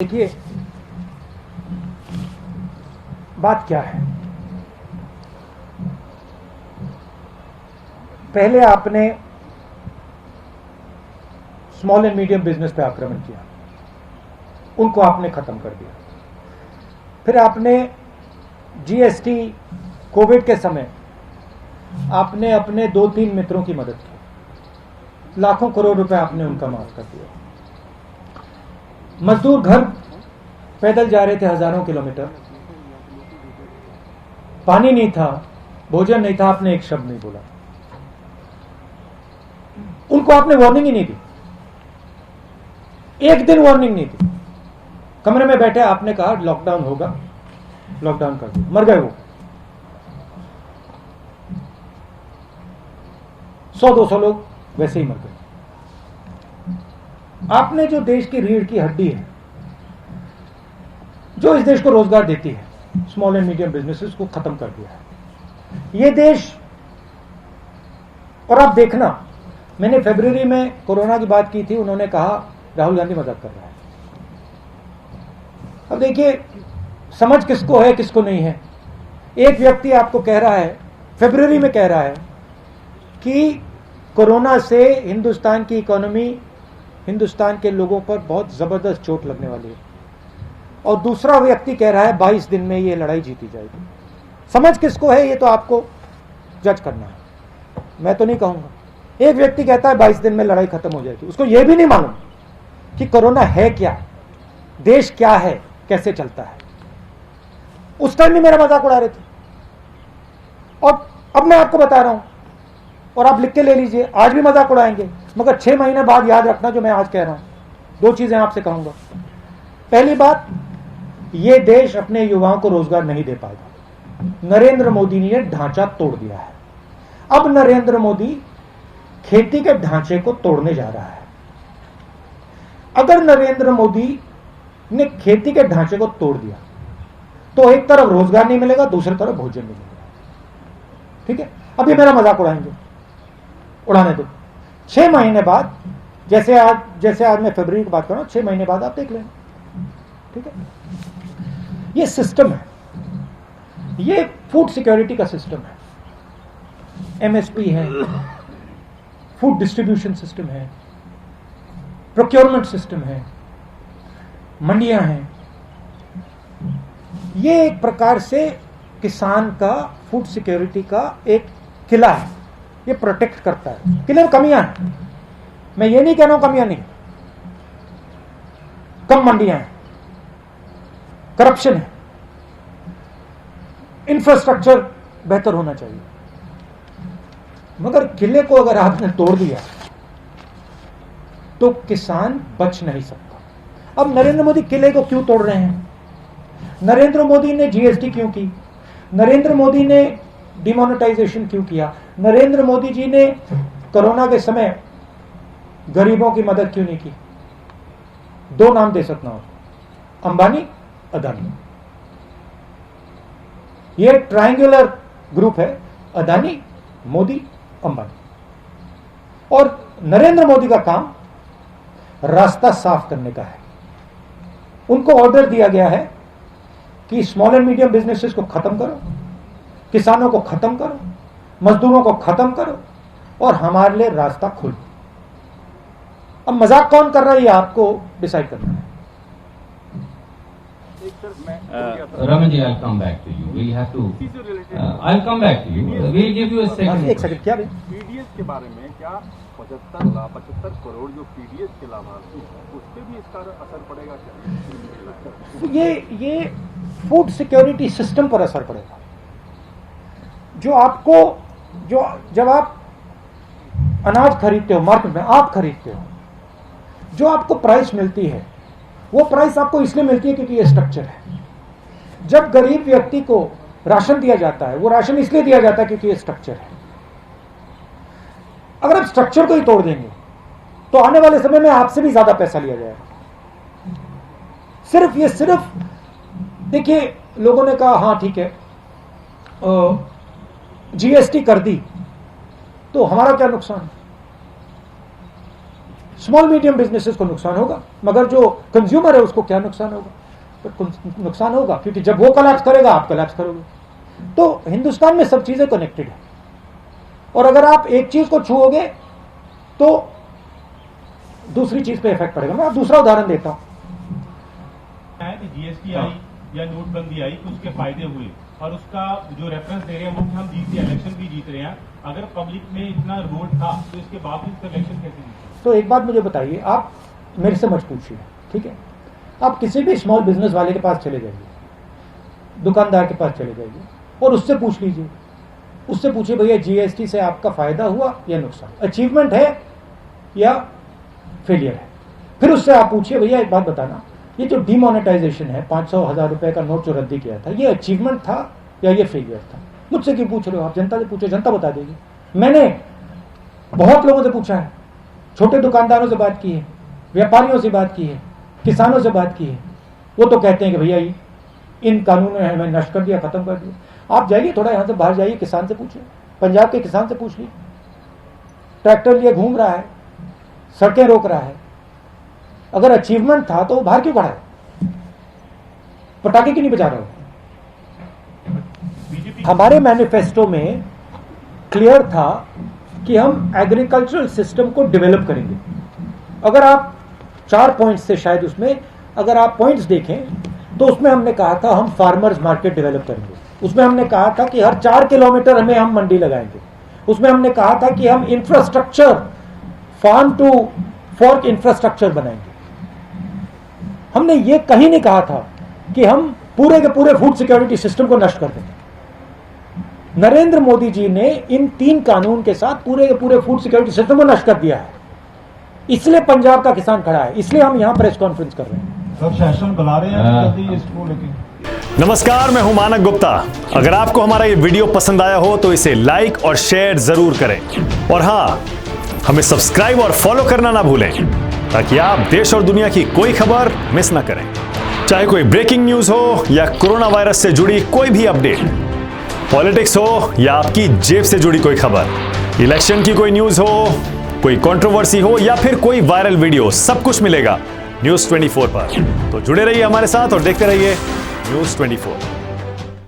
देखिए, बात क्या है, पहले आपने स्मॉल एंड मीडियम बिजनेस पे आक्रमण किया, उनको आपने खत्म कर दिया। फिर आपने जीएसटी कोविड के समय आपने अपने 2-3 मित्रों की मदद की, लाखों करोड़ रुपए आपने उनका माफ कर दिया। मजदूर घर पैदल जा रहे थे हजारों किलोमीटर, पानी नहीं था, भोजन नहीं था, आपने एक शब्द नहीं बोला, उनको आपने वार्निंग ही नहीं दी, एक दिन वार्निंग नहीं दी। कमरे में बैठे आपने कहा लॉकडाउन होगा, लॉकडाउन कर दिया, मर गए वो। 100-200 लोग वैसे ही मर गए। आपने जो देश की रीढ़ की हड्डी है, जो इस देश को रोजगार देती है, स्मॉल एंड मीडियम बिजनेसेस को खत्म कर दिया है ये देश। और आप देखना, मैंने फरवरी में कोरोना की बात की थी, उन्होंने कहा राहुल गांधी मजाक कर रहा है। अब देखिए, समझ किसको है किसको नहीं है। एक व्यक्ति आपको कह रहा है, फरवरी में कह रहा है कि कोरोना से हिंदुस्तान की इकोनॉमी, हिंदुस्तान के लोगों पर बहुत जबरदस्त चोट लगने वाली है, और दूसरा व्यक्ति कह रहा है 22 दिन में ये लड़ाई जीती जाएगी। समझ किसको है ये तो आपको जज करना है, मैं तो नहीं कहूंगा। एक व्यक्ति कहता है 22 दिन में लड़ाई खत्म हो जाएगी, उसको यह भी नहीं मालूम कि कोरोना है क्या, देश क्या है, कैसे चलता है। उस टाइम भी मेरा मजाक उड़ा रहे थे, और अब मैं आपको बता रहा हूं, और आप लिख के ले लीजिए, आज भी मजाक उड़ाएंगे, मगर 6 महीने बाद याद रखना जो मैं आज कह रहा हूं। 2 चीजें आपसे कहूंगा। पहली बात, यह देश अपने युवाओं को रोजगार नहीं दे पाएगा। नरेंद्र मोदी ने ढांचा तोड़ दिया है। अब नरेंद्र मोदी खेती के ढांचे को तोड़ने जा रहा है। अगर नरेंद्र मोदी ने खेती के ढांचे को तोड़ दिया तो एक तरफ रोजगार नहीं मिलेगा, दूसरी तरफ भोजन नहीं मिलेगा। ठीक है, अब ये मेरा मजाक उड़ाएंगे, उड़ाने दो। 6 महीने बाद, जैसे आज मैं फरवरी की बात कर रहा हूं, 6 महीने बाद आप देख लेना। ठीक है, ये सिस्टम है, ये फूड सिक्योरिटी का सिस्टम है, एमएसपी है, फूड डिस्ट्रीब्यूशन सिस्टम है, प्रोक्योरमेंट सिस्टम है, मंडियां हैं। ये एक प्रकार से किसान का, फूड सिक्योरिटी का एक किला है, ये प्रोटेक्ट करता है। किले में कमियां हैं, मैं ये नहीं कह रहा हूं कमियां नहीं, कम मंडियां हैं, करप्शन है, इंफ्रास्ट्रक्चर बेहतर होना चाहिए, मगर किले को अगर आपने तोड़ दिया तो किसान बच नहीं सकता। अब नरेंद्र मोदी किले को क्यों तोड़ रहे हैं? नरेंद्र मोदी ने जीएसटी क्यों की? नरेंद्र मोदी ने डिमोनेटाइजेशन क्यों किया? नरेंद्र मोदी जी ने कोरोना के समय गरीबों की मदद क्यों नहीं की? 2 नाम दे सकता हूं, अंबानी, अदानी। ये ट्रायंगुलर ग्रुप है, अदानी, मोदी, अंबानी। और नरेंद्र मोदी का काम रास्ता साफ करने का है। उनको ऑर्डर दिया गया है कि स्मॉल एंड मीडियम बिजनेसेस को खत्म करो, किसानों को खत्म करो, मजदूरों को खत्म करो, और हमारे लिए रास्ता खोलो। अब मजाक कौन कर रहा है ये आपको डिसाइड करना है। Raman ji, I'll come back to you. We have to. I'll come back to you. We'll give you a second. एक सेकंड, क्या पीडीएस के बारे में, क्या 75 करोड़ जो पीडीएस के लाभार्थी हैं उस पर भी इसका असर पड़ेगा क्या? ये फूड सिक्योरिटी सिस्टम पर असर पड़ेगा। जो आपको, जो जब आप अनाज खरीदते हो मार्केट में, आप खरीदते हो, जो आपको प्राइस मिलती है वो प्राइस आपको इसलिए मिलती है क्योंकि ये स्ट्रक्चर है। जब गरीब व्यक्ति को राशन दिया जाता है, वो राशन इसलिए दिया जाता है क्योंकि ये स्ट्रक्चर है। अगर आप स्ट्रक्चर को ही तोड़ देंगे तो आने वाले समय में आपसे भी ज्यादा पैसा लिया जाएगा। सिर्फ देखिए, लोगों ने कहा हाँ ठीक है, जीएसटी कर दी तो हमारा क्या नुकसान? स्मॉल मीडियम बिजनेसेस को नुकसान होगा, मगर जो कंज्यूमर है उसको क्या नुकसान होगा? तो नुकसान होगा, क्योंकि जब वो कोलैप्स करेगा आप कोलैप्स करोगे। तो हिंदुस्तान में सब चीजें कनेक्टेड है, और अगर आप एक चीज को छुओगे तो दूसरी चीज पे इफेक्ट पड़ेगा। मैं आप दूसरा उदाहरण देता हूं। जीएसटी आई या नोटबंदी आई तो उसके फायदे हुए, और उसका जो रेफरेंस दे रहे हैं वो कि हम जीत इलेक्शन भी जीत रहे हैं। अगर पब्लिक में इतना रिवोल्ट था तो इसके बावजूद इलेक्शन कैसे जीते? तो एक बात मुझे बताइए, आप मेरे से मत पूछिए, ठीक है? आप किसी भी स्मॉल बिजनेस वाले के पास चले जाइए, दुकानदार के पास चले जाइए और उससे पूछ लीजिए, उससे पूछिए भैया जीएसटी से आपका फायदा हुआ या नुकसान, अचीवमेंट है या फेलियर है। फिर उससे आप पूछिए भैया एक बात बताना, ये जो डिमोनेटाइजेशन है 500,000 रुपए का नोट जो रद्दी किया था, ये अचीवमेंट था या ये फेलियर था? मुझसे क्यों पूछ रहे हो? आप जनता से पूछो, जनता बता देगी। मैंने बहुत लोगों से पूछा है, छोटे दुकानदारों से बात की है, व्यापारियों से बात की है, किसानों से बात की है। वो तो कहते हैं कि भैया इन कानूनों ने हमें नष्ट कर दिया, खत्म कर दिया। आप जाइए थोड़ा यहां से बाहर जाइए, किसान से पूछिए, पंजाब के किसान से पूछ लीजिए, ट्रैक्टर लिए घूम रहा है, सड़कें रोक रहा है। अगर अचीवमेंट था तो बाहर क्यों बढ़ा है? पटाखे क्यों नहीं बजा रहा हो? हमारे मैनिफेस्टो में क्लियर था कि हम एग्रीकल्चरल सिस्टम को डेवलप करेंगे। अगर आप 4 पॉइंट्स से शायद उसमें अगर आप पॉइंट्स देखें तो उसमें हमने कहा था हम फार्मर्स मार्केट डेवलप करेंगे। उसमें हमने कहा था कि हर 4 किलोमीटर हमें हम मंडी लगाएंगे। उसमें हमने कहा था कि हम infrastructure farm to fork infrastructure बनाएंगे। हमने ये कहीं नहीं कहा था कि हम पूरे के पूरे फूड सिक्योरिटी सिस्टम को नष्ट कर देंगे। नरेंद्र मोदी जी ने इन 3 कानून के साथ पूरे के पूरे फूड सिक्योरिटी सिस्टम को नष्ट कर दिया है। इसलिए पंजाब का किसान खड़ा है, इसलिए हम यहां प्रेस कॉन्फ्रेंस कर रहे हैं। सब सेशन बुला रहे हैं जल्दी इसको लेके। नमस्कार, मैं हूं मानक गुप्ता। अगर आपको हमारा ये वीडियो पसंद आया हो तो इसे लाइक और शेयर जरूर करें, और हाँ, हमें सब्सक्राइब और फॉलो करना ना भूलें ताकि आप देश और दुनिया की कोई खबर मिस ना करें। चाहे कोई ब्रेकिंग न्यूज हो या कोरोना वायरस से जुड़ी कोई भी अपडेट, पॉलिटिक्स हो या आपकी जेब से जुड़ी कोई खबर, इलेक्शन की कोई न्यूज हो, कोई कंट्रोवर्सी हो या फिर कोई वायरल वीडियो, सब कुछ मिलेगा न्यूज़ 24 पर। तो जुड़े रहिए हमारे साथ और देखते रहिए न्यूज़ 24।